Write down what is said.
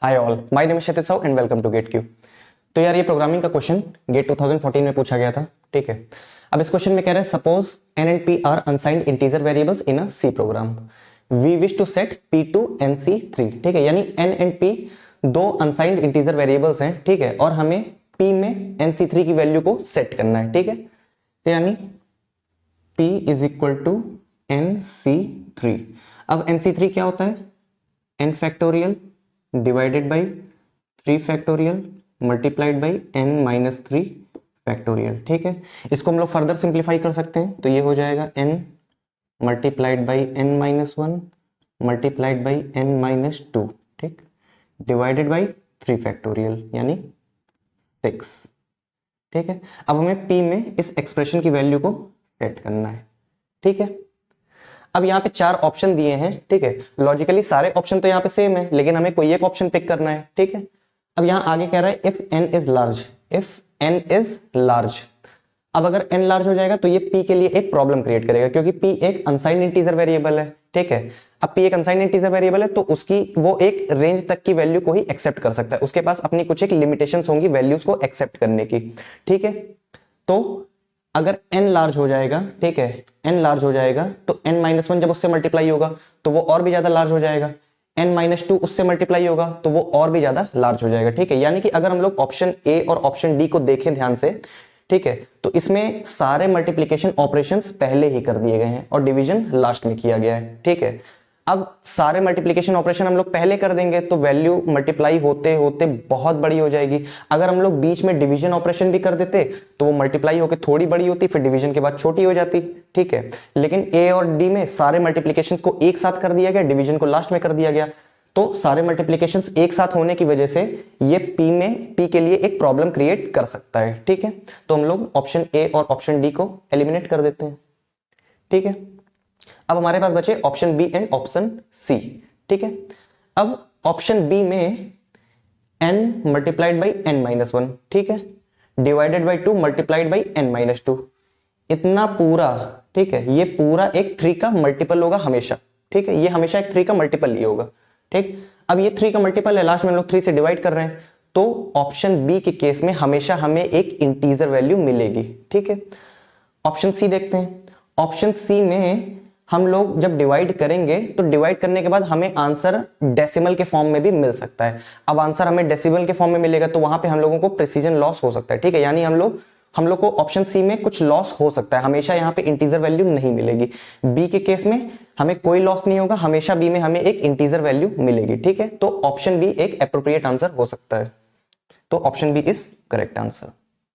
Hi all, my name is Kshitij Sahu and welcome to GATE Q. तो यार ये programming का क्वेश्चन गेट 2014 में पूछा गया था। ठीक है, अब इस क्वेश्चन में कह रहे हैं suppose n and p are unsigned integer variables in a C program. We wish to set p to nc3। ठीक है, यानी n एंड p दो अनसाइंड इंटीजर वेरिएबल्स हैं। ठीक है, और हमें p में nc3 की वैल्यू को सेट करना है। ठीक है, तो यानी p is equal to nc3। अब nc3 क्या होता है? n factorial divided by 3 factorial multiplied by n minus 3 factorial. ठीक है, इसको हम लोग फर्दर सिंप्लीफाई कर सकते हैं, तो ये हो जाएगा n multiplied by n minus 1 multiplied by n minus 2। ठीक, डिवाइडेड बाई 3 फैक्टोरियल यानी 6। ठीक है, अब हमें p में इस एक्सप्रेशन की वैल्यू को सेट करना है। ठीक है, अब यहाँ पे 4 ऑप्शन दिए हैं। ठीक है, लॉजिकली सारे ऑप्शन तो यहाँ पे सेम है, लेकिन हमें कोई एक ऑप्शन पिक करना है। ठीक है, अब यहाँ आगे कह रहा है if n is large, if n is large. अब अगर n लार्ज हो जाएगा तो ये p के लिए एक प्रॉब्लम क्रिएट करेगा, क्योंकि p एक अनसाइंड इंटीजर वेरिएबल है। ठीक है, अब p एक अनसाइंड इंटीजर वेरिएबल है तो उसकी वो एक रेंज तक की वैल्यू को ही एक्सेप्ट कर सकता है। उसके पास अपनी कुछ एक लिमिटेशंस होंगी वैल्यूज को एक्सेप्ट करने की। ठीक है, तो अगर n लार्ज हो जाएगा, ठीक है, n लार्ज हो जाएगा तो n माइनस 1 जब उससे मल्टीप्लाई होगा तो वो और भी ज्यादा लार्ज हो जाएगा। n माइनस 2 उससे मल्टीप्लाई होगा तो वो और भी ज्यादा लार्ज हो जाएगा। ठीक है, यानी कि अगर हम लोग ऑप्शन ए और ऑप्शन डी को देखें ध्यान से, ठीक है, तो इसमें सारे मल्टीप्लिकेशन ऑपरेशंस पहले ही कर दिए गए हैं और डिवीजन लास्ट में किया गया है। ठीक है, अब सारे मल्टीप्लिकेशन ऑपरेशन हम लोग पहले कर देंगे तो वैल्यू मल्टीप्लाई होते होते बहुत बड़ी हो जाएगी। अगर हम लोग बीच में डिवीजन ऑपरेशन भी कर देते तो वो मल्टीप्लाई होकर थोड़ी बड़ी होती, फिर डिवीजन के बाद छोटी हो जाती। ठीक है, लेकिन ए और डी में सारे मल्टीप्लिकेशन को एक साथ कर दिया गया, डिवीजन को लास्ट में कर दिया गया, तो सारे मल्टीप्लिकेशन एक साथ होने की वजह से ये p के लिए एक प्रॉब्लम क्रिएट कर सकता है। ठीक है, तो हम लोग ऑप्शन ए और ऑप्शन डी को एलिमिनेट कर देते हैं। ठीक है, अब हमारे पास बचे option B and option C. ठीक है, अब ऑप्शन बी में n multiplied by n minus 1, ठीक है, divided by 2 multiplied by n minus 2, इतना पूरा। ठीक है, ये पूरा एक 3 का मल्टीपल होगा हमेशा। ठीक है, ये हमेशा एक 3 का मल्टीपल ही होगा। ठीक, अब ये 3 का मल्टीपल है, लास्ट में हम लोग 3 से डिवाइड कर रहे हैं, तो ऑप्शन बी के केस में हमेशा हमें एक इंटीजर वैल्यू मिलेगी। ठीक है, ऑप्शन सी देखते हैं। ऑप्शन सी में हम लोग जब डिवाइड करेंगे तो डिवाइड करने के बाद हमें आंसर डेसिमल के फॉर्म में भी मिल सकता है। अब आंसर हमें डेसिमल के फॉर्म में मिलेगा तो वहां पे हम लोगों को प्रिसीजन लॉस हो सकता है। ठीक है, यानी हम लोग को ऑप्शन सी में कुछ लॉस हो सकता है, हमेशा यहाँ पे इंटीजर वैल्यू नहीं मिलेगी। बी के केस में हमें कोई लॉस नहीं होगा, हमेशा बी में हमें एक इंटीजर वैल्यू मिलेगी। ठीक है, तो ऑप्शन बी एक एप्रोप्रिएट आंसर हो सकता है, तो option B is correct answer.